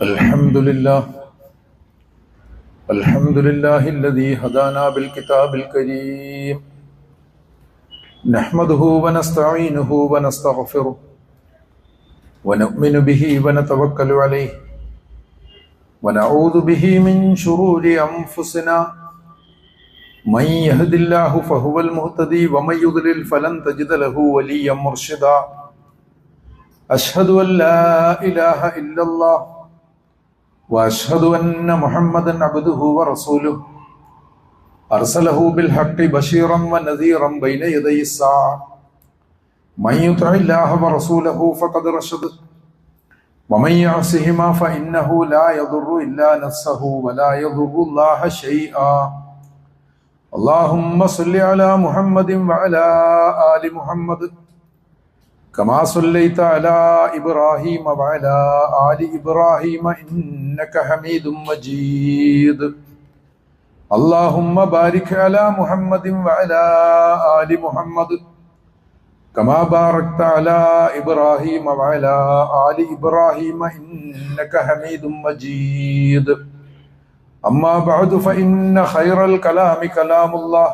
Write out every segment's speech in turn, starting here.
الحمد لله الذي هدانا بالكتاب الكريم نحمده ونستعينه ونستغفره ونؤمن به ونتوكل عليه ونعوذ به من شرور أنفسنا من يهد الله فهو المهتدي ومن يضلل فلن تجد له وليا مرشدا أشهد أن لا إله إلا الله وأشهد أن محمدا عبده ورسوله أرسله بالحق بشيرا ونذيرا بين يدي الساعة من يطع الله ورسوله فقد رشد ومن يعصهما فإنه لا يضر إلا نفسه ولا يضر الله شيئا اللهم صل على محمد وعلى آل محمد كما صليت على إبراهيم وعلى آل إبراهيم إنك حميد مجيد اللهم بارك على محمد وعلى آل محمد كما باركت على إبراهيم وعلى آل إبراهيم إنك حميد مجيد أما بعد فإن خير الكلام كلام الله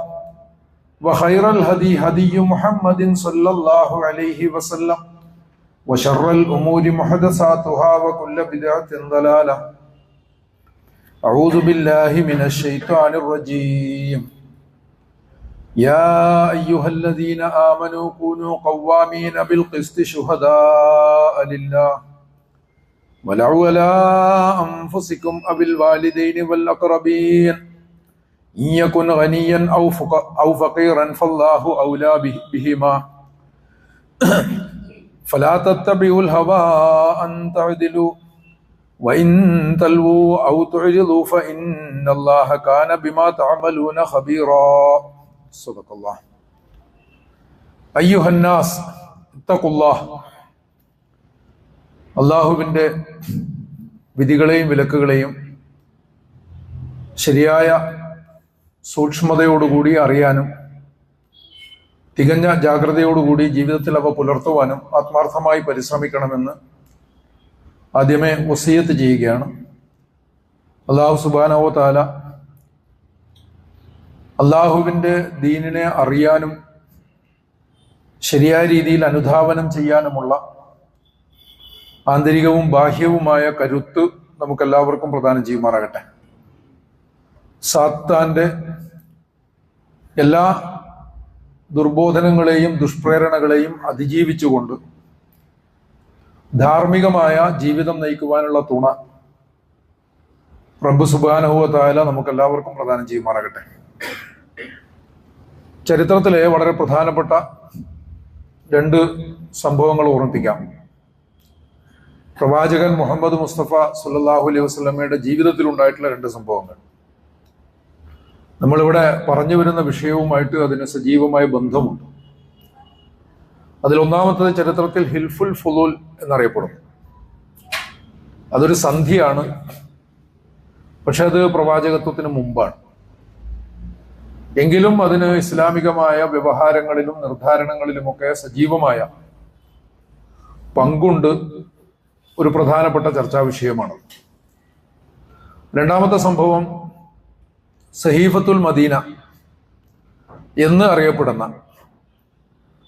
وخير الهدي هدي محمد صلى الله عليه وسلم وشر الأمور محدثاتها وكل بدعة ضلالة أعوذ بالله من الشيطان الرجيم يا أيها الذين آمنوا كونوا قوامين بالقسط شهداء لله ولو على أنفسكم أو الوالدين والأقربين إن يكن غنيا أو فقيرا فالله أولى بهما فلا تتبعوا الهوى أن تعدلوا وإن تلووا أو تعرضوا فإن الله كان بما تعملون خبيرا صدق الله أيها الناس اتقوا الله അള്ളാഹുവിൻ്റെ വിധികളെയും വിലക്കുകളെയും ശരിയായ സൂക്ഷ്മതയോടുകൂടി അറിയാനും തികഞ്ഞ ജാഗ്രതയോടുകൂടി ജീവിതത്തിൽ അവ പുലർത്തുവാനും ആത്മാർത്ഥമായി പരിശ്രമിക്കണമെന്ന് ആദ്യമേ വസിയത്ത് ചെയ്യുകയാണ്. അല്ലാഹു സുബ്ഹാനഹു വ തആല അല്ലാഹുവിൻ്റെ ദീനിനെ അറിയാനും ശരിയായ രീതിയിൽ അനുധാവനം ചെയ്യാനുമുള്ള ആന്തരികവും ബാഹ്യവുമായ കരുത്ത് നമുക്കെല്ലാവർക്കും പ്രദാനം ചെയ്യുമാറാകട്ടെ. സാത്താന്റെ എല്ലാ ദുർബോധനങ്ങളെയും ദുഷ്പ്രേരണകളെയും അതിജീവിച്ചുകൊണ്ട് ധാർമ്മികമായ ജീവിതം നയിക്കുവാനുള്ള തുണ റബ്ബ് സുബ്ഹാനഹു വ തആല നമുക്കെല്ലാവർക്കും പ്രദാനം ചെയ്യുമാറാകട്ടെ. ചരിത്രത്തിലെ വളരെ പ്രധാനപ്പെട്ട രണ്ട് സംഭവങ്ങൾ ഓർമ്മിപ്പിക്കാം. പ്രവാചകൻ മുഹമ്മദ് മുസ്തഫ സല്ലല്ലാഹു അലൈഹി വസല്ലമയുടെ ജീവിതത്തിൽ ഉണ്ടായിട്ടുള്ള രണ്ട് സംഭവങ്ങൾ. നമ്മളിവിടെ പറഞ്ഞു വരുന്ന വിഷയവുമായിട്ട് അതിന് സജീവമായ ബന്ധമുണ്ട്. അതിലൊന്നാമത്തത് ചരിത്രത്തിൽ ഹിൽഫുൽ ഫുലൂൽ എന്നറിയപ്പെടുന്നു. അതൊരു സന്ധിയാണ്, പക്ഷെ അത് പ്രവാചകത്വത്തിന് മുമ്പാണ്. എങ്കിലും അതിന് ഇസ്ലാമികമായ വ്യവഹാരങ്ങളിലും നിർദ്ധാരണങ്ങളിലുമൊക്കെ സജീവമായ പങ്കുണ്ട്. ഒരു പ്രധാനപ്പെട്ട ചർച്ചാ വിഷയമാണ്. രണ്ടാമത്തെ സംഭവം സഹീഫത്തുൽ മദീന എന്ന് അറിയപ്പെടുന്ന,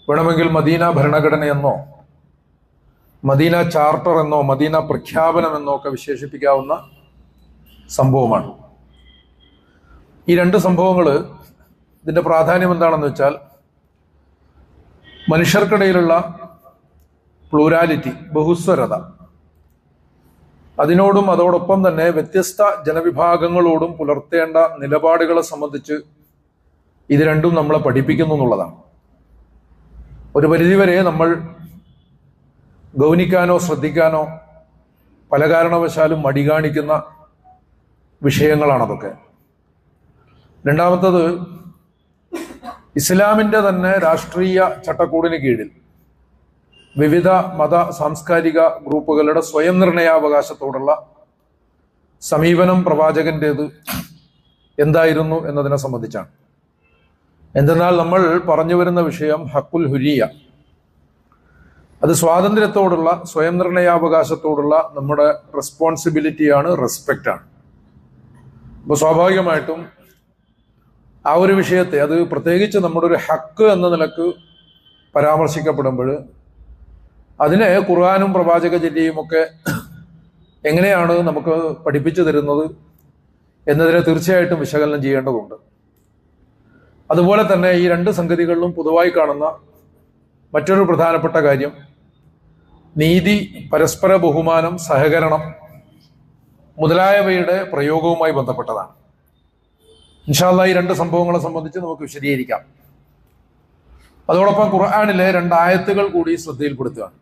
വേണമെങ്കിൽ മദീന ഭരണഘടനയെന്നോ മദീന ചാർട്ടർ എന്നോ മദീന പ്രഖ്യാപനം എന്നോ ഒക്കെ വിശേഷിപ്പിക്കാവുന്ന സംഭവമാണ്. ഈ രണ്ട് സംഭവങ്ങൾ, ഇതിൻ്റെ പ്രാധാന്യം എന്താണെന്ന് വെച്ചാൽ, മനുഷ്യർക്കിടയിലുള്ള പ്ലൂരാലിറ്റി, ബഹുസ്വരത, അതിനോടും അതോടൊപ്പം തന്നെ വ്യത്യസ്ത ജനവിഭാഗങ്ങളോടും പുലർത്തേണ്ട നിലപാടുകളെ സംബന്ധിച്ച് ഇത് രണ്ടും നമ്മളെ പഠിപ്പിക്കുന്നു എന്നുള്ളതാണ്. ഒരു പരിധിവരെ നമ്മൾ ഗൗനിക്കാനോ ശ്രദ്ധിക്കാനോ പല കാരണവശാലും മടി കാണിക്കുന്ന വിഷയങ്ങളാണതൊക്കെ. രണ്ടാമത്തത്, ഇസ്ലാമിൻ്റെ തന്നെ രാഷ്ട്രീയ ചട്ടക്കൂടിന് കീഴിൽ വിവിധ മത സാംസ്കാരിക ഗ്രൂപ്പുകളുടെ സ്വയം നിർണയാവകാശത്തോടുള്ള സമീപനം പ്രവാചകന്റേത് എന്തായിരുന്നു എന്നതിനെ സംബന്ധിച്ചാണ്. എന്തെന്നാൽ നമ്മൾ പറഞ്ഞു വരുന്ന വിഷയം ഹക്കുൽ ഹുരിയ, അത് സ്വാതന്ത്ര്യത്തോടുള്ള, സ്വയം നിർണയാവകാശത്തോടുള്ള നമ്മുടെ റെസ്പോൺസിബിലിറ്റിയാണ്, റെസ്പെക്റ്റാണ്. അപ്പോൾ സ്വാഭാവികമായിട്ടും ആ ഒരു വിഷയത്തെ, അത് പ്രത്യേകിച്ച് നമ്മുടെ ഒരു ഹക്ക് എന്ന നിലക്ക് പരാമർശിക്കപ്പെടുമ്പോൾ അതിനെ ഖുർആനും പ്രവാചകചര്യയും ഒക്കെ എങ്ങനെയാണ് നമുക്ക് പഠിപ്പിച്ചു തരുന്നത് എന്നതിനെ തീർച്ചയായിട്ടും വിശകലനം ചെയ്യേണ്ടതുണ്ട്. അതുപോലെ തന്നെ ഈ രണ്ട് സംഗതികളിലും പൊതുവായി കാണുന്ന മറ്റൊരു പ്രധാനപ്പെട്ട കാര്യം നീതി, പരസ്പര ബഹുമാനം, സഹകരണം മുതലായവയുടെ പ്രയോഗവുമായി ബന്ധപ്പെട്ടതാണ്. ഇൻഷാ അല്ലാഹ് ഈ രണ്ട് സംഭവങ്ങളെ സംബന്ധിച്ച് നമുക്ക് വിശദീകരിക്കാം. അതോടൊപ്പം ഖുർആനിലെ 2 ആയത്തുകൾ കൂടി ശ്രദ്ധയിൽപ്പെടുത്തുകയാണ്.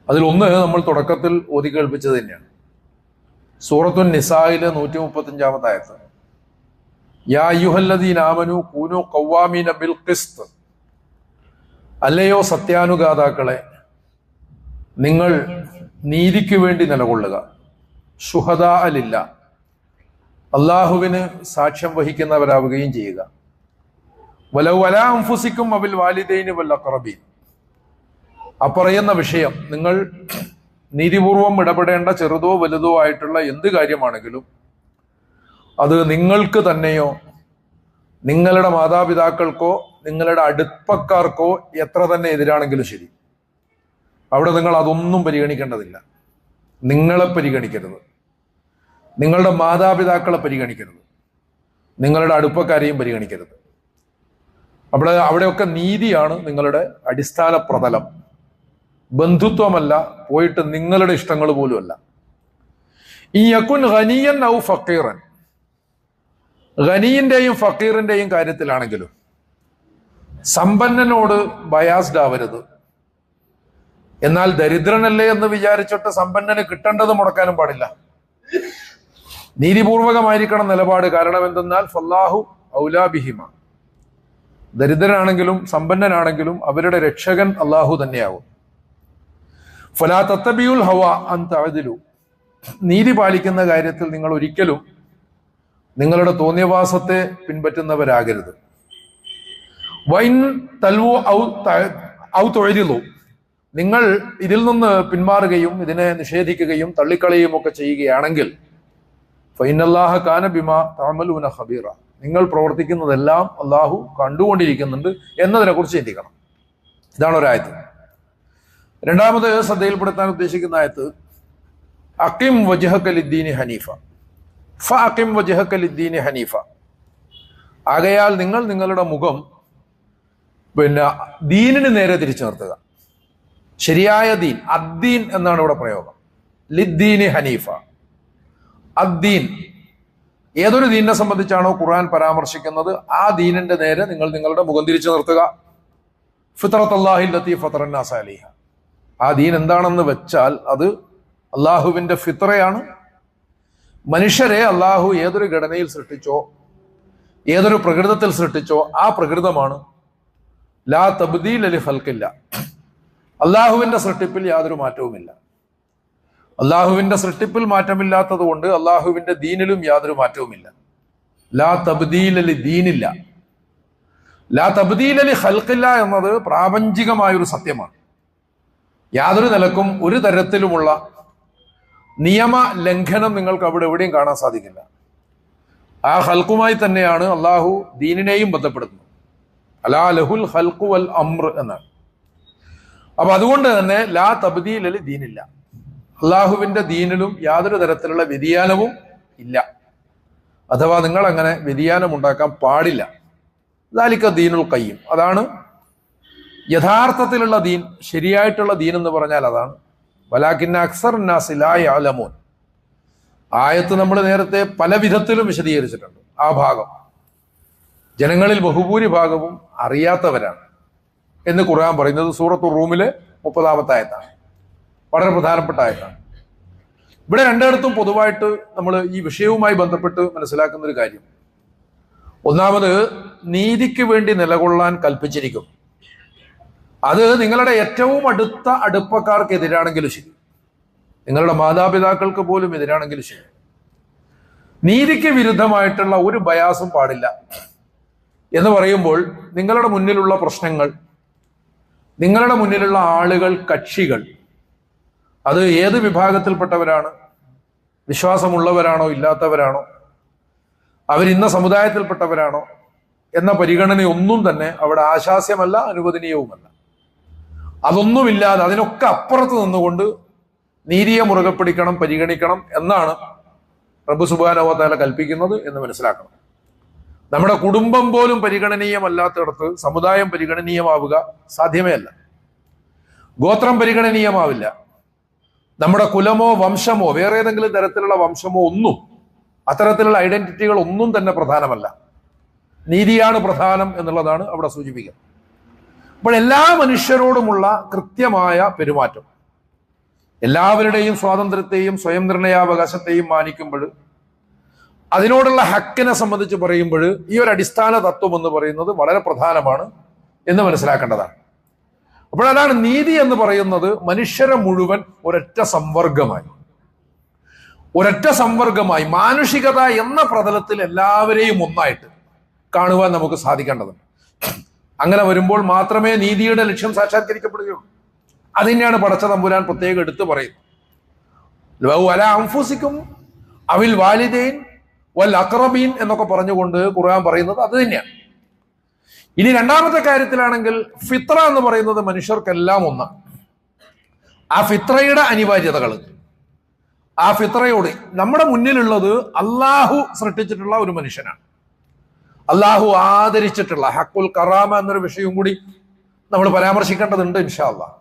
അതിലൊന്ന് നമ്മൾ തുടക്കത്തിൽ ഓതി കേൾപ്പിച്ചത് തന്നെയാണ്. സൂറത്തുൻ നിസായിലെ 135-ാമത്തെ ആയത്ത്, യാ അയ്യുഹല്ലദീന ആമനു കൂനു ഖവ്വാമീന ബിൽ ഖിസ്ത്, അല്ലയോ സത്യാനുഗാതാക്കളെ, നിങ്ങൾ നീതിക്ക് വേണ്ടി നിലകൊള്ളുക. ശുഹദാ അലില്ല, അള്ളാഹുവിന് സാക്ഷ്യം വഹിക്കുന്നവരാവുകയും ചെയ്യുക. വലൗ അലാ അൻഫുസിക്കും അബിൽ വാലിദൈനി വൽ അഖറബീൻ, അപ്പറയുന്ന വിഷയം, നിങ്ങൾ നീതിപൂർവം ഇടപെടേണ്ട ചെറുതോ വലുതോ ആയിട്ടുള്ള എന്ത് കാര്യമാണെങ്കിലും അത് നിങ്ങൾക്ക് തന്നെയോ നിങ്ങളുടെ മാതാപിതാക്കൾക്കോ നിങ്ങളുടെ അടുപ്പക്കാർക്കോ എത്ര തന്നെ എതിരാണെങ്കിലും ശരി, അവിടെ നിങ്ങൾ അതൊന്നും പരിഗണിക്കേണ്ടതില്ല. നിങ്ങളെ പരിഗണിക്കരുത്, നിങ്ങളുടെ മാതാപിതാക്കളെ പരിഗണിക്കരുത്, നിങ്ങളുടെ അടുപ്പക്കാരെയും പരിഗണിക്കരുത്. അവിടെയൊക്കെ നീതിയാണ് നിങ്ങളുടെ അടിസ്ഥാന പ്രതലം, ബന്ധുത്വമല്ല, പോയിട്ട് നിങ്ങളുടെ ഇഷ്ടങ്ങൾ പോലുമല്ല. ഈ യകുൻ ഗനിയൻ ഔ ഫക്കീറൻ, ഗനിയിന്റെയും ഫക്കീറിന്റെയും കാര്യത്തിലാണെങ്കിലും സമ്പന്നനോട് ബയാസ്ഡ് ആവരുത്. എന്നാൽ ദരിദ്രനല്ലേ എന്ന് വിചാരിച്ചിട്ട് സമ്പന്നന് കിട്ടേണ്ടത് മുടക്കാനും പാടില്ല. നീതിപൂർവകമായിരിക്കണം നിലപാട്. കാരണം എന്തെന്നാൽ ഫല്ലാഹു ഔലാ ബിഹിമ, ദരിദ്രനാണെങ്കിലും സമ്പന്നനാണെങ്കിലും അവരുടെ രക്ഷകൻ അള്ളാഹു തന്നെയാവും. ഫലാ തത്തബിയുൽ ഹവ അൻ തഅദിലു, നീതി പാലിക്കുന്ന കാര്യത്തിൽ നിങ്ങൾ ഒരിക്കലും നിങ്ങളുടെ തോന്നിയവാസത്തെ പിൻപറ്റുന്നവരാകരുത്. വൈൻ തൽവു ഔ തൊഴിലു, നിങ്ങൾ ഇതിൽ നിന്ന് പിന്മാറുകയും ഇതിനെ നിഷേധിക്കുകയും തള്ളിക്കളയുകയും ഒക്കെ ചെയ്യുകയാണെങ്കിൽ ഫൈനല്ലാഹ കാന ബിമാ തഅമലൂന ഖബീറ, നിങ്ങൾ പ്രവർത്തിക്കുന്നതെല്ലാം അള്ളാഹു കണ്ടുകൊണ്ടിരിക്കുന്നുണ്ട് എന്നതിനെ കുറിച്ച് ചിന്തിക്കണം. ഇതാണ് ഒരായത്ത്. രണ്ടാമത് ശ്രദ്ധയിൽപ്പെടുത്താൻ ഉദ്ദേശിക്കുന്ന ആയത്ത്, അഖിം വജ്ഹക ലിദ്ദീനി ഹനീഫ, ഫഅഖിം വജ്ഹക ലിദ്ദീനി ഹനീഫ, ആകയാൽ നിങ്ങൾ നിങ്ങളുടെ മുഖം ദീനിന് നേരെ തിരിച്ചു നിർത്തുക. ശരിയായ ദീൻ, അദ്ദീൻ എന്നാണ് ഇവിടെ പ്രയോഗം. ലിദ്ദീനി ഹനീഫ, അദ്ദീൻ, ഏതൊരു ദീനിനെ സംബന്ധിച്ചാണോ ഖുർആൻ പരാമർശിക്കുന്നത് ആ ദീനിന്റെ നേരെ നിങ്ങൾ നിങ്ങളുടെ മുഖം തിരിച്ചു നിർത്തുക. ഫിത്രത്തല്ലാഹിൽ ലത്തീ ഫത്തറന്നാസ അലൈഹ, ആ ദീൻ എന്താണെന്ന് വെച്ചാൽ അത് അള്ളാഹുവിന്റെ ഫിത്രയാണ്. മനുഷ്യരെ അള്ളാഹു ഏതൊരു ഘടനയിൽ സൃഷ്ടിച്ചോ ഏതൊരു പ്രകൃതത്തിൽ സൃഷ്ടിച്ചോ ആ പ്രകൃതമാണ്. ലാ തബ്ദീല ലി ഖൽഖില്ല, അള്ളാഹുവിന്റെ സൃഷ്ടിപ്പിൽ യാതൊരു മാറ്റവുമില്ല. അള്ളാഹുവിന്റെ സൃഷ്ടിപ്പിൽ മാറ്റമില്ലാത്തത് കൊണ്ട് അള്ളാഹുവിന്റെ ദീനിലും യാതൊരു മാറ്റവുമില്ല. ലാ തബ്ദീല ലി ദീനില്ല, ലാ തബ്ദീല ലി ഖൽഖില്ല എന്നത് പ്രാപഞ്ചികമായൊരു സത്യമാണ്. യാതൊരു നിലക്കും ഒരു തരത്തിലുമുള്ള നിയമ ലംഘനം നിങ്ങൾക്ക് അവിടെ എവിടെയും കാണാൻ സാധിക്കില്ല. ആ ഖൽഖുമായി തന്നെയാണ് അള്ളാഹു ദീനിനെയും ബന്ധപ്പെടുത്തുന്നത്. അലാ ലഹുൽ ഖൽഖു വൽ അംർ എന്നാണ്. അപ്പൊ അതുകൊണ്ട് തന്നെ ലാ തബ്ദീല ലി ദീനില്ല, അള്ളാഹുവിന്റെ ദീനിലും യാതൊരു തരത്തിലുള്ള വ്യതിയാനവും ഇല്ല. അഥവാ നിങ്ങൾ അങ്ങനെ വ്യതിയാനം ഉണ്ടാക്കാൻ പാടില്ല. ദാലിക ദീനുൽ ഖയ്യിം, അതാണ് യഥാർത്ഥത്തിലുള്ള ദീൻ, ശരിയായിട്ടുള്ള ദീൻ എന്ന് പറഞ്ഞാൽ അതാണ്. വലാകിന്ന അക്സർ നാസി ലാ യഅലമൂൻ, ആയത്ത് നമ്മൾ നേരത്തെ പല വിധത്തിലും വിശദീകരിച്ചിട്ടുണ്ട്. ആ ഭാഗം ജനങ്ങളിൽ ബഹുഭൂരിഭാഗവും അറിയാത്തവരാണ് എന്ന് ഖുർആൻ പറയുന്നത് സൂറത്തു റൂമിലെ 30-ാമത്തെ ആയത്താണ്. വളരെ പ്രധാനപ്പെട്ട ആയത്താണ്. ഇവിടെ രണ്ടിടത്തും പൊതുവായിട്ട് നമ്മൾ ഈ വിഷയവുമായി ബന്ധപ്പെട്ട് മനസ്സിലാക്കുന്ന ഒരു കാര്യം, ഒന്നാമത് നീതിക്ക് വേണ്ടി നിലകൊള്ളാൻ കൽപ്പിച്ചിരിക്കും. അത് നിങ്ങളുടെ ഏറ്റവും അടുത്ത അടുപ്പക്കാർക്ക് എതിരാണെങ്കിലും ശരി, നിങ്ങളുടെ മാതാപിതാക്കൾക്ക് പോലും എതിരാണെങ്കിലും ശരി, നീതിക്ക് വിരുദ്ധമായിട്ടുള്ള ഒരു ബയാസും പാടില്ല. എന്ന് പറയുമ്പോൾ നിങ്ങളുടെ മുന്നിലുള്ള പ്രശ്നങ്ങൾ നിങ്ങളുടെ മുന്നിലുള്ള ആളുകൾ, കക്ഷികൾ, അത് ഏത് വിഭാഗത്തിൽപ്പെട്ടവരാണ്, വിശ്വാസമുള്ളവരാണോ ഇല്ലാത്തവരാണോ, അവരിന്ന സമുദായത്തിൽപ്പെട്ടവരാണോ എന്ന പരിഗണനയൊന്നും തന്നെ അവിടെ ആശാസ്യമല്ല, അനുവദനീയവുമല്ല. അതൊന്നുമില്ലാതെ അതിനൊക്കെ അപ്പുറത്ത് നിന്നുകൊണ്ട് നീതിയെ മുറുകെ പിടിക്കണം, പരിഗണിക്കണം എന്നാണ് റബ്ബ് സുബ്ഹാനഹു വ തആല കൽപ്പിക്കുന്നത് എന്ന് മനസ്സിലാക്കണം. നമ്മുടെ കുടുംബം പോലും പരിഗണനീയമല്ലാത്തിടത്ത് സമുദായം പരിഗണനീയമാവുക സാധ്യമേ അല്ല. ഗോത്രം പരിഗണനീയമാവില്ല. നമ്മുടെ കുലമോ വംശമോ വേറെ ഏതെങ്കിലും തരത്തിലുള്ള വംശമോ ഒന്നും, അത്തരത്തിലുള്ള ഐഡന്റിറ്റികൾ ഒന്നും തന്നെ പ്രധാനമല്ല. നീതിയാണ് പ്രധാനം എന്നുള്ളതാണ് അവിടെ സൂചിപ്പിക്കുന്നത്. അപ്പോൾ എല്ലാ മനുഷ്യരോടുമുള്ള കൃത്യമായ പെരുമാറ്റം, എല്ലാവരുടെയും സ്വാതന്ത്ര്യത്തെയും സ്വയം നിർണയാവകാശത്തെയും മാനിക്കുമ്പോൾ, അതിനോടുള്ള ഹക്കിനെ സംബന്ധിച്ച് പറയുമ്പോൾ ഈ ഒരു അടിസ്ഥാന തത്വം എന്ന് പറയുന്നത് വളരെ പ്രധാനമാണ് എന്ന് മനസ്സിലാക്കേണ്ടതാണ്. അപ്പോഴതാണ് നീതി എന്ന് പറയുന്നത് മനുഷ്യരെ മുഴുവൻ ഒരൊറ്റ സംവർഗമായി മാനുഷികത എന്ന പ്രതലത്തിൽ എല്ലാവരെയും ഒന്നായിട്ട് കാണുവാൻ നമുക്ക് സാധിക്കേണ്ടതുണ്ട്. അങ്ങനെ വരുമ്പോൾ മാത്രമേ നീതിയുടെ ലക്ഷ്യം സാക്ഷാത്കരിക്കപ്പെടുകയുള്ളൂ. അത് തന്നെയാണ് പടച്ച തമ്പുരാൻ പ്രത്യേകം എടുത്തു പറയുന്നത്. വല അൻഫുസിക്കും അവിൽ വാലിദൈൻ വൽ അഖറബീൻ എന്നൊക്കെ പറഞ്ഞുകൊണ്ട് ഖുർആൻ പറയുന്നത് അത് തന്നെയാണ്. ഇനി രണ്ടാമത്തെ കാര്യത്തിലാണെങ്കിൽ ഫിത്ര എന്ന് പറയുന്നത് മനുഷ്യർക്കെല്ലാം ഒന്നാണ്. ആ ഫിത്രയുടെ അനിവാര്യതകൾ, ആ ഫിത്രയോട് നമ്മുടെ മുന്നിലുള്ളത് അള്ളാഹു സൃഷ്ടിച്ചിട്ടുള്ള ഒരു മനുഷ്യനാണ്. അള്ളാഹു ആദരിച്ചിട്ടുള്ള ഹക്കുൽ കറാമ എന്നൊരു വിഷയവും കൂടി നമ്മൾ പരാമർശിക്കേണ്ടതുണ്ട് ഇൻഷാ അല്ലാഹ്.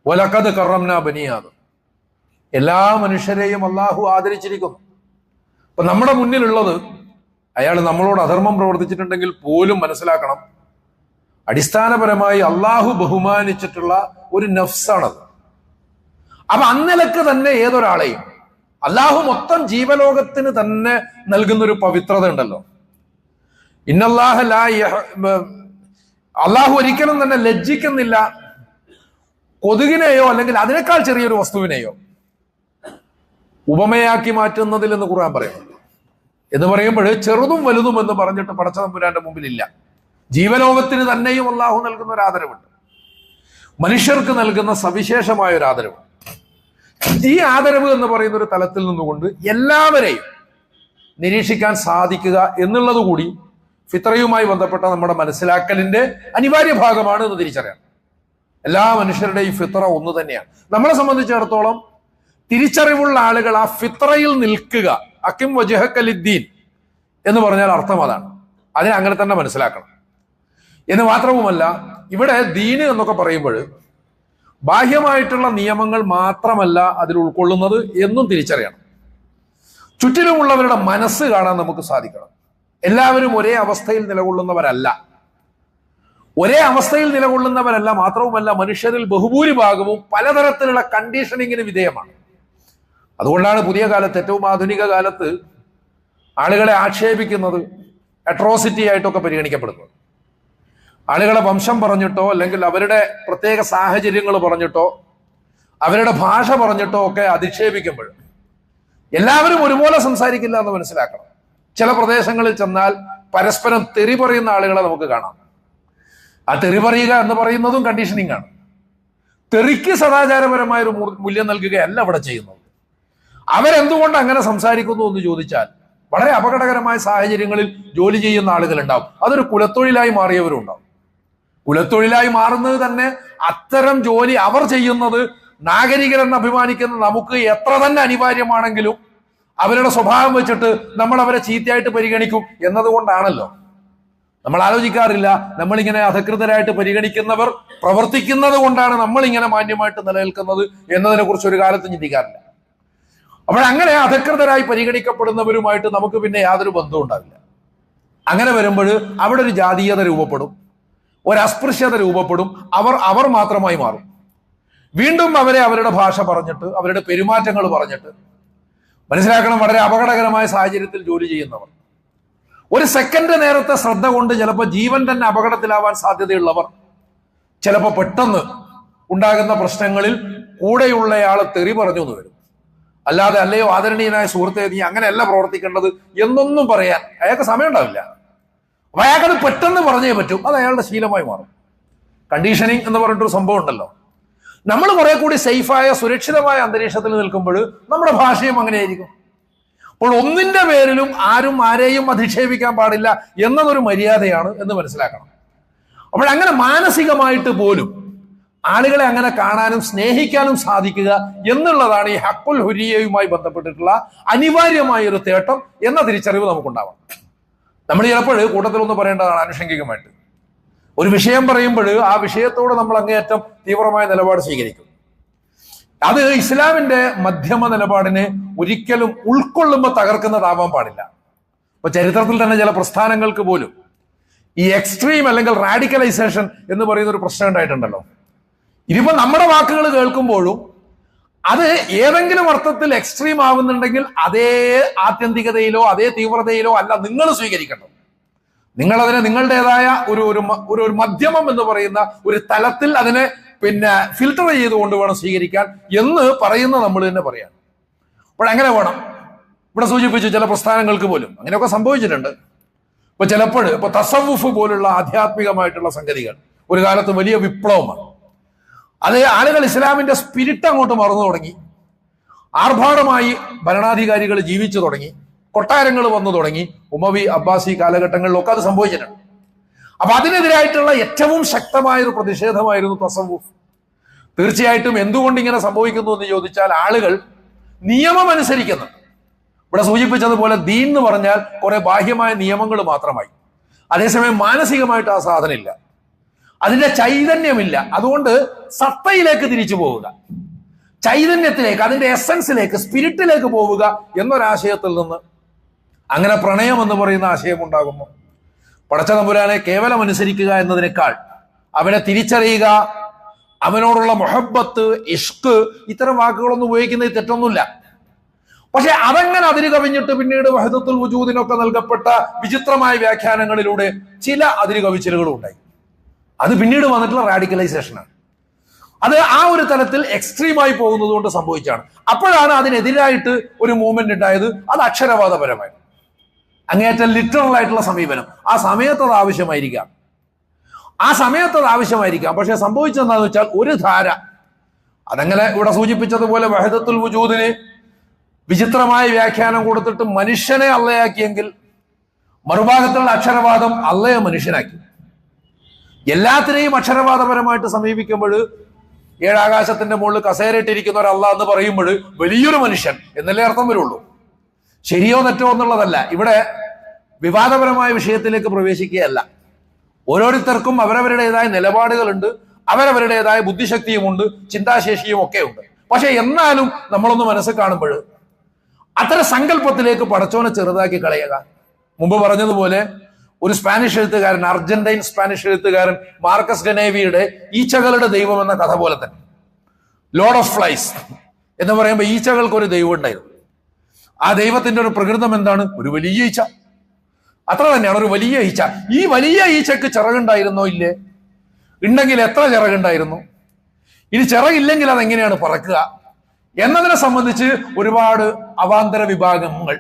വലഖദ് കറംനാ ബനി ആദം, എല്ലാ മനുഷ്യരെയും അള്ളാഹു ആദരിച്ചിരിക്കുന്നു. അപ്പൊ നമ്മുടെ മുന്നിലുള്ളത്, അയാൾ നമ്മളോട് അധർമ്മം പ്രവർത്തിച്ചിട്ടുണ്ടെങ്കിൽ പോലും മനസ്സിലാക്കണം, അടിസ്ഥാനപരമായി അള്ളാഹു ബഹുമാനിച്ചിട്ടുള്ള ഒരു നഫ്സാണത്. അപ്പൊ അന്നിലക്ക് തന്നെ ഏതൊരാളെയും അള്ളാഹു മൊത്തം ജീവലോകത്തിന് തന്നെ നൽകുന്ന ഒരു പവിത്രത ഉണ്ടല്ലോ. ഇന്നല്ലാഹ ലാ അള്ളാഹു ഒരിക്കലും തന്നെ ലജ്ജിക്കുന്നില്ല കൊതുകിനെയോ അല്ലെങ്കിൽ അതിനേക്കാൾ ചെറിയൊരു വസ്തുവിനെയോ ഉപമയാക്കി മാറ്റുന്നതിൽ എന്ന് ഖുർആൻ പറയുന്നുണ്ട്. എന്ന് പറയുമ്പോൾ ചെറുതും വലുതും എന്ന് പറഞ്ഞിട്ട് പടച്ച തമ്പുരാന്റെ മുമ്പിലില്ല. ജീവലോകത്തിന് തന്നെയും അള്ളാഹു നൽകുന്ന ഒരു ആദരവുണ്ട്, മനുഷ്യർക്ക് നൽകുന്ന സവിശേഷമായ ഒരു ആദരവ്. ഈ ആദരവ് എന്ന് പറയുന്ന ഒരു തലത്തിൽ നിന്നുകൊണ്ട് എല്ലാവരെയും നിരീക്ഷിക്കാൻ സാധിക്കുക എന്നുള്ളത് കൂടി ഫിത്രയുമായി ബന്ധപ്പെട്ട നമ്മുടെ മനസ്സിലാക്കലിന്റെ അനിവാര്യ ഭാഗമാണ് എന്ന് തിരിച്ചറിയാം. എല്ലാ മനുഷ്യരുടെയും ഫിത്ര ഒന്ന് തന്നെയാണ്. നമ്മളെ സംബന്ധിച്ചിടത്തോളം തിരിച്ചറിവുള്ള ആളുകൾ ആ ഫിത്രയിൽ നിൽക്കുക, അക്കിം വജ്ഹക ലിദ്ദീൻ എന്ന് പറഞ്ഞാൽ അർത്ഥം അതാണ്. അതിനെ അങ്ങനെ തന്നെ മനസ്സിലാക്കണം എന്ന് മാത്രവുമല്ല, ഇവിടെ ദീന് എന്നൊക്കെ പറയുമ്പോൾ ബാഹ്യമായിട്ടുള്ള നിയമങ്ങൾ മാത്രമല്ല അതിൽ ഉൾക്കൊള്ളുന്നത് എന്നും തിരിച്ചറിയണം. ചുറ്റിലുമുള്ളവരുടെ മനസ്സ് കാണാൻ നമുക്ക് സാധിക്കണം. എല്ലാവരും ഒരേ അവസ്ഥയിൽ നിലകൊള്ളുന്നവരല്ല. മാത്രവുമല്ല മനുഷ്യരിൽ ബഹുഭൂരിഭാഗവും പലതരത്തിലുള്ള കണ്ടീഷനിങ്ങിന് വിധേയമാണ്. അതുകൊണ്ടാണ് പുതിയ കാലത്ത്, ഏറ്റവും ആധുനിക കാലത്ത് ആളുകളെ ആക്ഷേപിക്കുന്നത് അട്രോസിറ്റി ആയിട്ടൊക്കെ പരിഗണിക്കപ്പെടുന്നത്. ആളുകളെ വംശം പറഞ്ഞിട്ടോ അല്ലെങ്കിൽ അവരുടെ പ്രത്യേക സാഹചര്യങ്ങൾ പറഞ്ഞിട്ടോ അവരുടെ ഭാഷ പറഞ്ഞിട്ടോ ഒക്കെ അധിക്ഷേപിക്കുമ്പോൾ എല്ലാവരും ഒരുപോലെ സംസാരിക്കില്ല എന്ന് മനസ്സിലാക്കണം. ചില പ്രദേശങ്ങളിൽ ചെന്നാൽ പരസ്പരം തെറി പറയുന്ന ആളുകളെ നമുക്ക് കാണാം. ആ തെറി പറയുക എന്ന് പറയുന്നതും കണ്ടീഷനിങ് ആണ്. തെറിക്ക് സദാചാരപരമായ ഒരു മൂല്യം നൽകുകയല്ല അവിടെ ചെയ്യുന്നത്. അവരെന്തുകൊണ്ട് അങ്ങനെ സംസാരിക്കുന്നു എന്ന് ചോദിച്ചാൽ വളരെ അപകടകരമായ സാഹചര്യങ്ങളിൽ ജോലി ചെയ്യുന്ന ആളുകൾ ഉണ്ടാവും. അതൊരു കുലത്തൊഴിലായി മാറിയവരും ഉണ്ടാവും. കുലത്തൊഴിലായി മാറുന്നത് തന്നെ അത്തരം ജോലി അവർ ചെയ്യുന്നത് നാഗരികരെന്ന് അഭിമാനിക്കുന്ന നമുക്ക് എത്ര തന്നെ അനിവാര്യമാണെങ്കിലും അവരുടെ സ്വഭാവം വെച്ചിട്ട് നമ്മൾ അവരെ ചീത്തയായിട്ട് പരിഗണിക്കും എന്നതുകൊണ്ടാണല്ലോ. നമ്മൾ ആലോചിക്കാറില്ല, നമ്മളിങ്ങനെ അധകൃതരായിട്ട് പരിഗണിക്കുന്നവർ പ്രവർത്തിക്കുന്നത് കൊണ്ടാണ് നമ്മളിങ്ങനെ മാന്യമായിട്ട് നിലനിൽക്കുന്നത് എന്നതിനെ കുറിച്ച് ഒരു കാലത്ത് ചിന്തിക്കാറില്ല. അപ്പോഴങ്ങനെ അധകൃതരായി പരിഗണിക്കപ്പെടുന്നവരുമായിട്ട് നമുക്ക് പിന്നെ യാതൊരു ബന്ധവും ഉണ്ടാവില്ല. അങ്ങനെ വരുമ്പോൾ അവിടെ ഒരു ജാതീയത രൂപപ്പെടും, ഒരു അസ്പൃശ്യത രൂപപ്പെടും. അവർ മാത്രമായി മാറും. വീണ്ടും അവരെ അവരുടെ ഭാഷ പറഞ്ഞിട്ട് അവരുടെ പെരുമാറ്റങ്ങൾ പറഞ്ഞിട്ട് മനസ്സിലാക്കണം, വളരെ അപകടകരമായ സാഹചര്യത്തിൽ ജോലി ചെയ്യുന്നവർ, ഒരു സെക്കൻഡ് നേരത്തെ ശ്രദ്ധ കൊണ്ട് ചിലപ്പോൾ ജീവൻ തന്നെ അപകടത്തിലാവാൻ സാധ്യതയുള്ളവർ, ചിലപ്പോൾ പെട്ടെന്ന് ഉണ്ടാകുന്ന പ്രശ്നങ്ങളിൽ കൂടെയുള്ളയാളെ തെറി പറഞ്ഞു എന്ന് വരും. അല്ലാതെ അല്ലയോ ആദരണീയനായ സുഹൃത്തെ നീ അങ്ങനെയല്ല പ്രവർത്തിക്കേണ്ടത് എന്നൊന്നും പറയാൻ അയാൾക്ക് സമയം ഉണ്ടാവില്ല. അപ്പൊ അയാൾക്കത് പെട്ടെന്ന് പറഞ്ഞേ പറ്റും. അത് അയാളുടെ ശീലമായി മാറും. കണ്ടീഷനിങ് എന്ന് പറഞ്ഞിട്ടൊരു സംഭവം ഉണ്ടല്ലോ. നമ്മൾ കുറെ കൂടി സേഫായ സുരക്ഷിതമായ അന്തരീക്ഷത്തിൽ നിൽക്കുമ്പോൾ നമ്മുടെ ഭാഷയും അങ്ങനെയായിരിക്കും. അപ്പോൾ ഒന്നിന്റെ പേരിലും ആരും ആരെയും അധിക്ഷേപിക്കാൻ പാടില്ല എന്നതൊരു മര്യാദയാണ് എന്ന് മനസ്സിലാക്കണം. അപ്പോൾ അങ്ങനെ മാനസികമായിട്ട് പോലും ആളുകളെ അങ്ങനെ കാണാനും സ്നേഹിക്കാനും സാധിക്കുക എന്നുള്ളതാണ് ഈ ഹഖുൽ ഹുരിയയുമായി ബന്ധപ്പെട്ടിട്ടുള്ള അനിവാര്യമായ ഒരു തേട്ടം എന്ന തിരിച്ചറിവ് നമുക്കുണ്ടാവണം. നമ്മൾ ചിലപ്പോൾ കൂട്ടത്തിലൊന്ന് പറയേണ്ടതാണ് ആനുഷംഗികമായിട്ട്. ഒരു വിഷയം പറയുമ്പോൾ ആ വിഷയത്തോട് നമ്മൾ അങ്ങേയറ്റം തീവ്രമായ നിലപാട് സ്വീകരിക്കും. അത് ഇസ്ലാമിന്റെ മധ്യമ നിലപാടിനെ ഒരിക്കലും ഉൾക്കൊള്ളുമ്പോൾ തകർക്കുന്നതാവാൻ പാടില്ല. ഇപ്പൊ ചരിത്രത്തിൽ തന്നെ ചില പ്രസ്ഥാനങ്ങൾക്ക് പോലും ഈ എക്സ്ട്രീം അല്ലെങ്കിൽ റാഡിക്കലൈസേഷൻ എന്ന് പറയുന്ന ഒരു പ്രശ്നം ഉണ്ടായിട്ടുണ്ടല്ലോ. ഇതിപ്പോ നമ്മുടെ വാക്കുകൾ കേൾക്കുമ്പോഴും അത് ഏതെങ്കിലും അർത്ഥത്തിൽ എക്സ്ട്രീം ആവുന്നുണ്ടെങ്കിൽ അതേ ആത്യന്തികതയിലോ അതേ തീവ്രതയിലോ അല്ല നിങ്ങൾ സ്വീകരിക്കേണ്ടത്. നിങ്ങൾ അതിനെ നിങ്ങളുടേതായ ഒരു മധ്യമം എന്ന് പറയുന്ന ഒരു തലത്തിൽ അതിനെ ഫിൽട്ടർ ചെയ്തുകൊണ്ട് വേണം സ്വീകരിക്കാൻ എന്ന് പറയുന്ന നമ്മൾ തന്നെ പറയാം. അപ്പോൾ എങ്ങനെ വേണം? ഇവിടെ സൂചിപ്പിച്ചു ചില പ്രസ്ഥാനങ്ങൾക്ക് പോലും അങ്ങനെയൊക്കെ സംഭവിച്ചിട്ടുണ്ട്. ഇപ്പൊ ചിലപ്പോൾ ഇപ്പൊ തസവുഫ് പോലുള്ള ആധ്യാത്മികമായിട്ടുള്ള സംഗതികൾ ഒരു കാലത്ത് വലിയ വിപ്ലവമാണ്. അത് ആളുകൾ ഇസ്ലാമിന്റെ സ്പിരിറ്റ് അങ്ങോട്ട് മറന്നു തുടങ്ങി. ആർഭാടമായി ഭരണാധികാരികൾ ജീവിച്ചു തുടങ്ങി. കൊട്ടാരങ്ങൾ വന്നു തുടങ്ങി. ഉമവി അബ്ബാസി കാലഘട്ടങ്ങളിലൊക്കെ അത് സംഭവിച്ചിട്ടുണ്ട്. അപ്പൊ അതിനെതിരായിട്ടുള്ള ഏറ്റവും ശക്തമായ ഒരു പ്രതിഷേധമായിരുന്നു തസവുഫ്. തീർച്ചയായിട്ടും എന്തുകൊണ്ട് ഇങ്ങനെ സംഭവിക്കുന്നു എന്ന് ചോദിച്ചാൽ ആളുകൾ നിയമം അനുസരിക്കുന്നു. ഇവിടെ സൂചിപ്പിച്ചതുപോലെ ദീൻ എന്ന് പറഞ്ഞാൽ കുറെ ബാഹ്യമായ നിയമങ്ങൾ മാത്രമായി. അതേസമയം മാനസികമായിട്ട് ആ സാധനമില്ല, അതിന്റെ ചൈതന്യമില്ല. അതുകൊണ്ട് സത്തയിലേക്ക് തിരിച്ചു പോവുക, ചൈതന്യത്തിലേക്ക്, അതിന്റെ എസൻസിലേക്ക്, സ്പിരിറ്റിലേക്ക് പോവുക എന്നൊരാശയത്തിൽ നിന്ന് അങ്ങനെ പ്രണയം എന്ന് പറയുന്ന ആശയം ഉണ്ടാകുന്നു. പടച്ച തമ്പുരാനെ കേവലം അനുസരിക്കുക എന്നതിനേക്കാൾ അവനെ തിരിച്ചറിയുക, അവനോടുള്ള മുഹബ്ബത്ത്, ഇഷ്ക്, ഇത്തരം വാക്കുകളൊന്നും ഉപയോഗിക്കുന്നതിൽ തെറ്റൊന്നുമില്ല. പക്ഷെ അതങ്ങനെ അതിര് കവിഞ്ഞിട്ട് പിന്നീട് വഹദത്തുൽ വുജൂദിനൊക്കെ നൽകപ്പെട്ട വിചിത്രമായ വ്യാഖ്യാനങ്ങളിലൂടെ ചില അതിര് കവിച്ചിലുകളും ഉണ്ടായി. അത് പിന്നീട് വന്നിട്ടുള്ള റാഡിക്കലൈസേഷനാണ്. അത് ആ ഒരു തലത്തിൽ എക്സ്ട്രീമായി പോകുന്നത് കൊണ്ട് സംഭവിച്ചാണ്. അപ്പോഴാണ് അതിനെതിരായിട്ട് ഒരു മൂവ്മെന്റ് ഉണ്ടായത്. അത് അക്ഷരവാദപരമായി അങ്ങേയറ്റം ലിറ്ററൽ ആയിട്ടുള്ള സമീപനം. ആ സമയത്ത് അത് ആവശ്യമായിരിക്കാം, പക്ഷെ സംഭവിച്ചെന്താന്ന് വെച്ചാൽ ഒരു ധാര അതങ്ങനെ ഇവിടെ സൂചിപ്പിച്ചതുപോലെ വഹദത്തുൽ വുജൂദിന് വിചിത്രമായ വ്യാഖ്യാനം കൊടുത്തിട്ട് മനുഷ്യനെ അള്ളയാക്കിയെങ്കിൽ മറുഭാഗത്തുള്ള അക്ഷരവാദം അള്ളയെ മനുഷ്യനാക്കി. എല്ലാത്തിനെയും അക്ഷരവാദപരമായിട്ട് സമീപിക്കുമ്പോൾ ഏഴാകാശത്തിന്റെ മുകളിൽ കസേരയിട്ടിരിക്കുന്ന ഒരു അള്ളാഹ് എന്ന് പറയുമ്പോൾ വലിയൊരു മനുഷ്യൻ എന്നല്ലേ അർത്ഥം വരുള്ളൂ. ശരിയോ തെറ്റോ എന്നുള്ളതല്ല. ഇവിടെ വിവാദപരമായ വിഷയത്തിലേക്ക് പ്രവേശിക്കുകയല്ല. ഓരോരുത്തർക്കും അവരവരുടേതായ നിലപാടുകളുണ്ട്, അവരവരുടേതായ ബുദ്ധിശക്തിയുമുണ്ട്, ചിന്താശേഷിയും ഒക്കെ ഉണ്ട്. പക്ഷെ എന്നാലും നമ്മളൊന്ന് മനസ്സിൽ കാണുമ്പോൾ അത്തരം സങ്കല്പത്തിലേക്ക് പടച്ചോനെ ചെറുതാക്കി കളയുക. മുമ്പ് പറഞ്ഞതുപോലെ ഒരു സ്പാനിഷ് എഴുത്തുകാരൻ, അർജന്റൈൻ സ്പാനിഷ് എഴുത്തുകാരൻ മാർക്കസ് ഗനേവിയുടെ ഈച്ചകളുടെ ദൈവം എന്ന കഥ പോലെ തന്നെ ലോർഡ് ഓഫ് ഫ്ലൈസ് എന്ന് പറയുമ്പോൾ ഈച്ചകൾക്ക് ഒരു ദൈവം ഉണ്ടായിരുന്നു. ആ ദൈവത്തിന്റെ ഒരു പ്രകൃതം എന്താണ്? ഒരു വലിയ ഈച്ച. അത്ര തന്നെയാണ്, ഒരു വലിയ ഈച്ച. ഈ വലിയ ഈച്ചക്ക് ചിറകുണ്ടായിരുന്നോ? ഇല്ലേ? ഉണ്ടെങ്കിൽ എത്ര ചിറകുണ്ടായിരുന്നു? ഇനി ചിറകില്ലെങ്കിൽ അതെങ്ങനെയാണ് പറക്കുക എന്നതിനെ സംബന്ധിച്ച് ഒരുപാട് അവാന്തര വിഭാഗങ്ങൾ,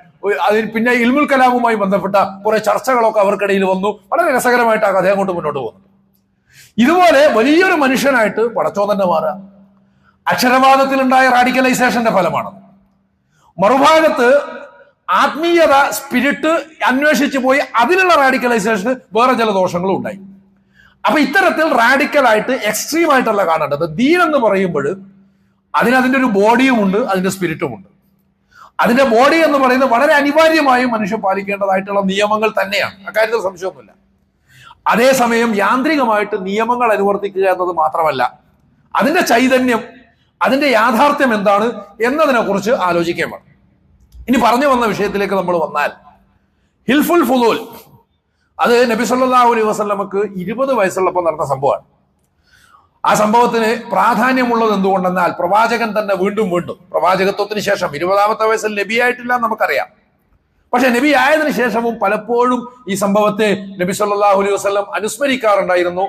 അതിന് പിന്നെ ഇൽമുൽ കലാമുമായി ബന്ധപ്പെട്ട കുറെ ചർച്ചകളൊക്കെ അവർക്കിടയിൽ വന്നു. വളരെ രസകരമായിട്ട് ആ കഥ അങ്ങോട്ട് മുന്നോട്ട് പോകുന്നു. ഇതുപോലെ വലിയൊരു മനുഷ്യനായിട്ട് പടച്ചോൻ തന്നെ മാറുക അക്ഷരവാദത്തിലുണ്ടായ റാഡിക്കലൈസേഷന്റെ ഫലമാണ്. മറുഭാഗത്ത് ആത്മീയത, സ്പിരിറ്റ് അന്വേഷിച്ചു പോയി അതിലുള്ള റാഡിക്കലൈസേഷന് വേറെ ചില ദോഷങ്ങളും ഉണ്ടായി. അപ്പൊ ഇത്തരത്തിൽ റാഡിക്കലായിട്ട് എക്സ്ട്രീം ആയിട്ടല്ല കാണേണ്ടത്. ദീൻ എന്ന് പറയുമ്പോൾ അതിന്റെ ഒരു ബോഡിയും ഉണ്ട്, അതിന്റെ സ്പിരിറ്റും ഉണ്ട്. അതിന്റെ ബോഡി എന്ന് പറയുന്നത് വളരെ അനിവാര്യമായും മനുഷ്യൻ പാലിക്കേണ്ടതായിട്ടുള്ള നിയമങ്ങൾ തന്നെയാണ്, അക്കാര്യത്തിൽ സംശയമൊന്നുമില്ല. അതേസമയം യാന്ത്രികമായിട്ട് നിയമങ്ങൾ അനുവർത്തിക്കുക എന്നത് മാത്രമല്ല, അതിന്റെ ചൈതന്യം, അതിന്റെ യാഥാർത്ഥ്യം എന്താണ് എന്നതിനെ കുറിച്ച് ആലോചിക്കാൻ വേണം. ഇനി പറഞ്ഞു വന്ന വിഷയത്തിലേക്ക് നമ്മൾ വന്നാൽ, ഹിൽഫുൽ ഫുദൂൽ അത് നബി സല്ലല്ലാഹു അലൈഹി വസല്ലമക്ക് 20 വയസ്സുള്ളപ്പോൾ നടന്ന സംഭവമാണ്. ആ സംഭവത്തിന് പ്രാധാന്യമുള്ളത് എന്തുകൊണ്ടെന്നാൽ പ്രവാചകൻ തന്നെ വീണ്ടും പ്രവാചകത്വത്തിന് ശേഷം 20-ാമത്തെ വയസ്സിൽ നബിയായിട്ടില്ല നമുക്കറിയാം. പക്ഷെ നബി ആയതിനു ശേഷവും പലപ്പോഴും ഈ സംഭവത്തെ നബി സല്ലല്ലാഹു അലൈഹി വസല്ലം അനുസ്മരിക്കാറുണ്ടായിരുന്നു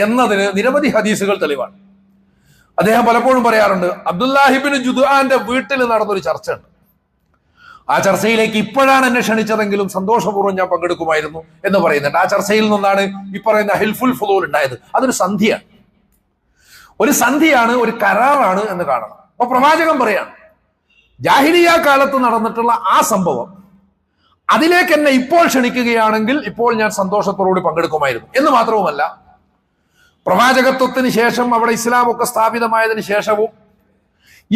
എന്നതിന് നിരവധി ഹദീസുകൾ തെളിവാണ്. അദ്ദേഹം പലപ്പോഴും പറയാറുണ്ട്, അബ്ദുല്ലാഹിബ്നു ജുദ്ആന്റെ വീട്ടിൽ നടന്നൊരു ചർച്ചയുണ്ട്. ആ ചർച്ചയിലേക്ക് ഇപ്പോഴാണ് എന്നെ ക്ഷണിച്ചതെങ്കിലും സന്തോഷപൂർവ്വം ഞാൻ പങ്കെടുക്കുമായിരുന്നു എന്ന് പറയുന്നുണ്ട്. ആ ചർച്ചയിൽ നിന്നാണ് ഈ പറയുന്ന ഹിൽഫുൽ ഫുദൂൽ ഉണ്ടായത്. അതൊരു സന്ധിയാണ്. ഒരു സന്ധിയാണ്, ഒരു കരാറാണ് എന്ന് കാണണം. അപ്പൊ പ്രവാചകൻ പറയാണ്, ജാഹിലിയ്യ കാലത്ത് നടന്നിട്ടുള്ള ആ സംഭവം അതിലേക്ക് എന്നെ ഇപ്പോൾ ക്ഷണിക്കുകയാണെങ്കിൽ ഇപ്പോൾ ഞാൻ സന്തോഷത്തോടുകൂടി പങ്കെടുക്കുമായിരുന്നു എന്ന് മാത്രവുമല്ല, പ്രവാചകത്വത്തിന് ശേഷം അവിടെ ഇസ്ലാമൊക്കെ സ്ഥാപിതമായതിനു ശേഷവും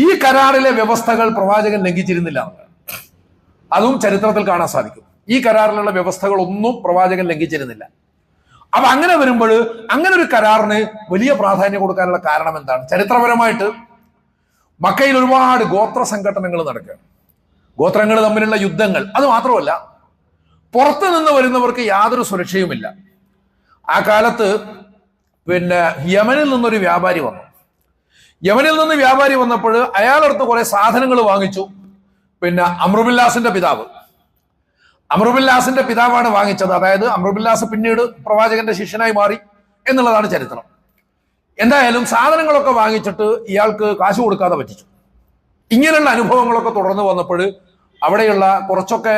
ഈ കരാറിലെ വ്യവസ്ഥകൾ പ്രവാചകൻ ലംഘിച്ചിരുന്നില്ല. അതും ചരിത്രത്തിൽ കാണാൻ സാധിക്കും. ഈ കരാറിലുള്ള വ്യവസ്ഥകളൊന്നും പ്രവാചകൻ ലംഘിച്ചിരുന്നില്ല. അപ്പൊ അങ്ങനെ വരുമ്പോൾ അങ്ങനെ ഒരു കരാറിന് വലിയ പ്രാധാന്യം കൊടുക്കാനുള്ള കാരണം എന്താണ്? ചരിത്രപരമായിട്ട് മക്കയിൽ ഒരുപാട് ഗോത്ര സംഘടനകൾ നടക്കുകയാണ്. ഗോത്രങ്ങൾ തമ്മിലുള്ള യുദ്ധങ്ങൾ. അത് മാത്രമല്ല, പുറത്തു നിന്ന് വരുന്നവർക്ക് യാതൊരു സുരക്ഷയുമില്ല. ആ കാലത്ത് യമനിൽ നിന്നൊരു വ്യാപാരി വന്നു. യമനിൽ നിന്ന് വ്യാപാരി വന്നപ്പോൾ അയാളടുത്ത് കുറെ സാധനങ്ങൾ വാങ്ങിച്ചു. അമ്രുബില്ലാസിന്റെ പിതാവാണ് വാങ്ങിച്ചത്. അതായത് അമ്രുബില്ലാസ് പിന്നീട് പ്രവാചകന്റെ ശിഷ്യനായി മാറി എന്നുള്ളതാണ് ചരിത്രം. എന്തായാലും സാധനങ്ങളൊക്കെ വാങ്ങിച്ചിട്ട് ഇയാൾക്ക് കാശ് കൊടുക്കാതെ പറ്റിച്ചു. ഇങ്ങനെയുള്ള അനുഭവങ്ങളൊക്കെ തുടർന്ന് വന്നപ്പോൾ അവിടെയുള്ള കുറച്ചൊക്കെ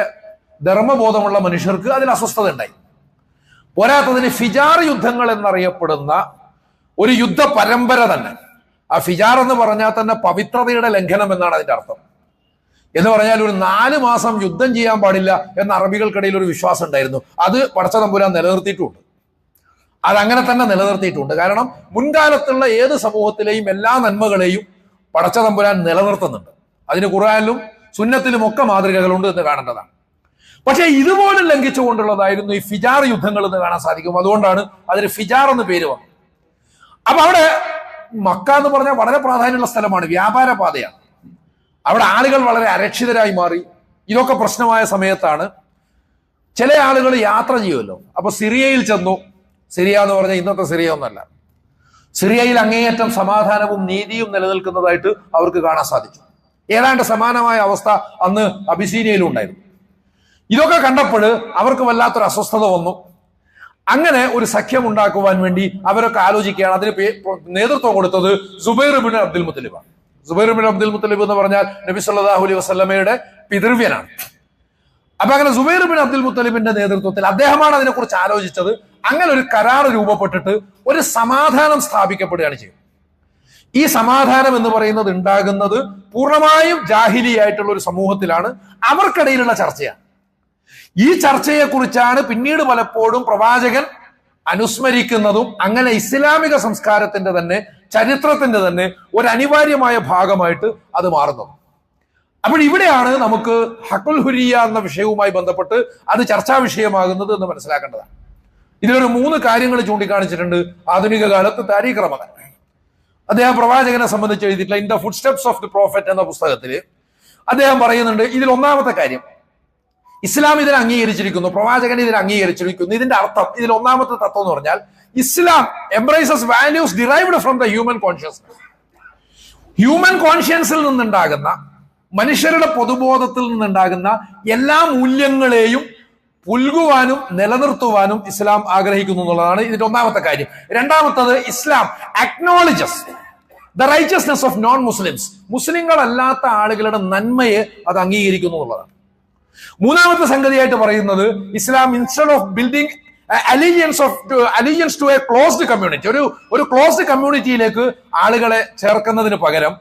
ധർമ്മബോധമുള്ള മനുഷ്യർക്ക് അതിൽ അസ്വസ്ഥത ഉണ്ടായി. പോരാത്തതിന് ഫിജാർ യുദ്ധങ്ങൾ എന്നറിയപ്പെടുന്ന ഒരു യുദ്ധ പരമ്പര തന്നെ. ആ ഫിജാർ എന്ന് പറഞ്ഞാൽ തന്നെ പവിത്രതയുടെ ലംഘനം എന്നാണ് അതിന്റെ അർത്ഥം. എന്ന് പറഞ്ഞാൽ ഒരു 4 മാസം യുദ്ധം ചെയ്യാൻ പാടില്ല എന്ന അറബികൾക്കിടയിൽ ഒരു വിശ്വാസം ഉണ്ടായിരുന്നു. അത് പടച്ച തമ്പുരാൻ നിലനിർത്തിയിട്ടുണ്ട്. അതങ്ങനെ തന്നെ നിലനിർത്തിയിട്ടുണ്ട്. കാരണം മുൻകാലത്തുള്ള ഏത് സമൂഹത്തിലെയും എല്ലാ നന്മകളെയും പടച്ച തമ്പുരാൻ നിലനിർത്തുന്നുണ്ട്. അതിന് ഖുർആനിലും സുന്നത്തിലും ഒക്കെ മാതൃകകളുണ്ട് എന്ന് കാണേണ്ടതാണ്. പക്ഷെ ഇതുപോലെ ലംഘിച്ചുകൊണ്ടുള്ളതായിരുന്നു ഈ ഫിജാർ യുദ്ധങ്ങൾ എന്ന് കാണാൻ സാധിക്കും. അതുകൊണ്ടാണ് അതിന് ഫിജാർ എന്ന് പേര് വന്നത്. അപ്പൊ അവിടെ മക്ക എന്ന് പറഞ്ഞാൽ വളരെ പ്രാധാന്യമുള്ള സ്ഥലമാണ്, വ്യാപാര പാതയാണ്. അവിടെ ആളുകൾ വളരെ അരക്ഷിതരായി മാറി. ഇതൊക്കെ പ്രശ്നമായ സമയത്താണ് ചില ആളുകൾ യാത്ര ചെയ്യുമല്ലോ. അപ്പൊ സിറിയയിൽ ചെന്നു. സിറിയ എന്ന് പറഞ്ഞാൽ ഇന്നത്തെ സിറിയ ഒന്നല്ല. സിറിയയിൽ അങ്ങേയറ്റം സമാധാനവും നീതിയും നിലനിൽക്കുന്നതായിട്ട് അവർക്ക് കാണാൻ സാധിച്ചു. ഏതാണ്ട് സമാനമായ അവസ്ഥ അന്ന് അബിസീനിയയിലും ഉണ്ടായിരുന്നു. ഇതൊക്കെ കണ്ടപ്പോൾ അവർക്ക് വല്ലാത്തൊരു അസ്വസ്ഥത വന്നു. അങ്ങനെ ഒരു സഖ്യം ഉണ്ടാക്കുവാൻ വേണ്ടി അവരൊക്കെ ആലോചിക്കുകയാണ്. അതിന് നേതൃത്വം കൊടുത്തത് സുബൈർ ബിൻ അബ്ദുൽ മുത്തലിബാണ്. സുബൈർ ബിൻ അബ്ദുൽ മുത്തലിബ് എന്ന് പറഞ്ഞാൽ നബി സല്ലല്ലാഹു അലൈഹി വസല്ലമയുടെ പിതൃവ്യനാണ്. അപ്പൊ അങ്ങനെ സുബൈർ ബിൻ അബ്ദുൽ മുത്തലിബിന്റെ നേതൃത്വത്തിൽ അദ്ദേഹമാണ് അതിനെക്കുറിച്ച് ആലോചിച്ചത്. അങ്ങനെ ഒരു കരാർ രൂപപ്പെട്ടിട്ട് ഒരു സമാധാനം സ്ഥാപിക്കപ്പെടുകയാണ് ചെയ്യുന്നത്. ഈ സമാധാനം എന്ന് പറയുന്നത് ഉണ്ടാകുന്നത് പൂർണ്ണമായും ജാഹിലിയായിട്ടുള്ള ഒരു സമൂഹത്തിലാണ്. അവർക്കിടയിലുള്ള ചർച്ചയാണ്. ഈ ചർച്ചയെക്കുറിച്ചാണ് പിന്നീട് പലപ്പോഴും പ്രവാചകൻ അനുസ്മരിക്കുന്നതും അങ്ങനെ ഇസ്ലാമിക സംസ്കാരത്തിന്റെ തന്നെ ചരിത്രത്തിന്റെ തന്നെ ഒരു അനിവാര്യമായ ഭാഗമായിട്ട് അത് മാറുന്നത്. അപ്പോൾ ഇവിടെയാണ് നമുക്ക് ഹഖുൽ ഹുരിയ എന്ന വിഷയവുമായി ബന്ധപ്പെട്ട് അത് ചർച്ചാ വിഷയമാകുന്നത് എന്ന് മനസ്സിലാക്കേണ്ടതാണ്. ഇതിലൊരു 3 കാര്യങ്ങൾ ചൂണ്ടിക്കാണിച്ചിട്ടുണ്ട് ആധുനിക കാലത്ത് താരീഖ് റമദാൻ. അദ്ദേഹം പ്രവാചകനെ സംബന്ധിച്ച് എഴുതിയിട്ടുള്ള in the food steps of the prophet എന്ന പുസ്തകത്തിൽ അദ്ദേഹം പറയുന്നുണ്ട്, ഇതിൽ ഒന്നാമത്തെ കാര്യം ഇസ്ലാം ഇതിനെ അംഗീകരിച്ചിരിക്കുന്നു, പ്രവാചകൻ ഇതിനെ അംഗീകരിച്ചിരിക്കുന്നു. ഇതിന്റെ അർത്ഥം, ഇതിൽ ഒന്നാമത്തെ തത്വം എന്ന് പറഞ്ഞാൽ Islam embraces values derived from the human consciousness. Human കോൺഷ്യൻസിൽ നിന്നുണ്ടാകുന്ന, മനുഷ്യരുടെ പൊതുബോധത്തിൽ നിന്നുണ്ടാകുന്ന എല്ലാ മൂല്യങ്ങളെയും പുൽകുവാനും നിലനിർത്തുവാനും ഇസ്ലാം ആഗ്രഹിക്കുന്നു എന്നുള്ളതാണ് ഇതിന്റെ ഒന്നാമത്തെ കാര്യം. രണ്ടാമത്തത്, Islam acknowledges the righteousness of non Muslims. മുസ്ലിങ്ങളല്ലാത്ത ആളുകളുടെ നന്മയെ അത് അംഗീകരിക്കുന്നു എന്നുള്ളതാണ്. മൂന്നാമത്തെ സംഗതിയായിട്ട് പറയുന്നത്, Islam instead of building alliance to a closed community, ഒരു ക്ലോസ്ഡ് കമ്മ്യൂണിറ്റിയിലേക്ക് ആളുകളെ ചേർക്കുന്നതിന് പകരം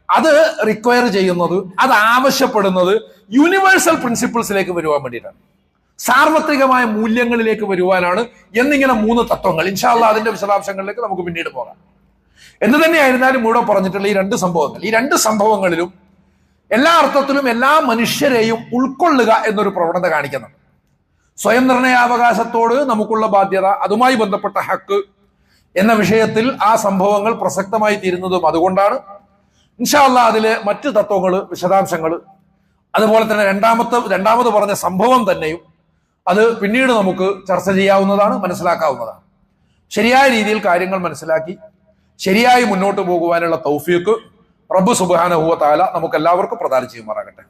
അത് റിക്വയർ ചെയ്യുന്നത്, അത് ആവശ്യപ്പെടുന്നത് യൂണിവേഴ്സൽ പ്രിൻസിപ്പിൾസിലേക്ക് വരുവാൻ വേണ്ടിയിട്ടാണ്, സാർവത്രികമായ മൂല്യങ്ങളിലേക്ക് വരുവാനാണ് എന്നിങ്ങനെ 3 തത്വങ്ങൾ. ഇൻഷാ അല്ലാഹ് അതിന്റെ വിശദാംശങ്ങളിലേക്ക് നമുക്ക് പിന്നീട് പോകാം. എന്ത് തന്നെയായിരുന്നാലും ഇവിടെ പറഞ്ഞിട്ടുള്ള ഈ 2 സംഭവങ്ങൾ, ഈ 2 സംഭവങ്ങളിലും എല്ലാ അർത്ഥത്തിലും എല്ലാ മനുഷ്യരെയും ഉൾക്കൊള്ളുക എന്നൊരു പ്രവണത കാണിക്കുന്നുണ്ട്. സ്വയം നിർണയാവകാശത്തോട് നമുക്കുള്ള ബാധ്യത, അതുമായി ബന്ധപ്പെട്ട ഹക്ക് എന്ന വിഷയത്തിൽ ആ സംഭവങ്ങൾ പ്രസക്തമായി തീരുന്നതും അതുകൊണ്ടാണ്. ഇൻഷാ അല്ലാഹ് അതിലെ മറ്റു തത്വങ്ങൾ, വിശദാംശങ്ങൾ, അതുപോലെ തന്നെ രണ്ടാമത് പറഞ്ഞ സംഭവം തന്നെയും അത് പിന്നീട് നമുക്ക് ചർച്ച ചെയ്യാവുന്നതാണ്, മനസ്സിലാക്കാവുന്നതാണ്. ശരിയായ രീതിയിൽ കാര്യങ്ങൾ മനസ്സിലാക്കി ശരിയായി മുന്നോട്ട് പോകുവാനുള്ള തൗഫീഖ് റബ്ബ് സുബ്ഹാനഹു വ തആല നമുക്ക് എല്ലാവർക്കും പ്രദാനം ചെയ്യുമാറാകട്ടെ.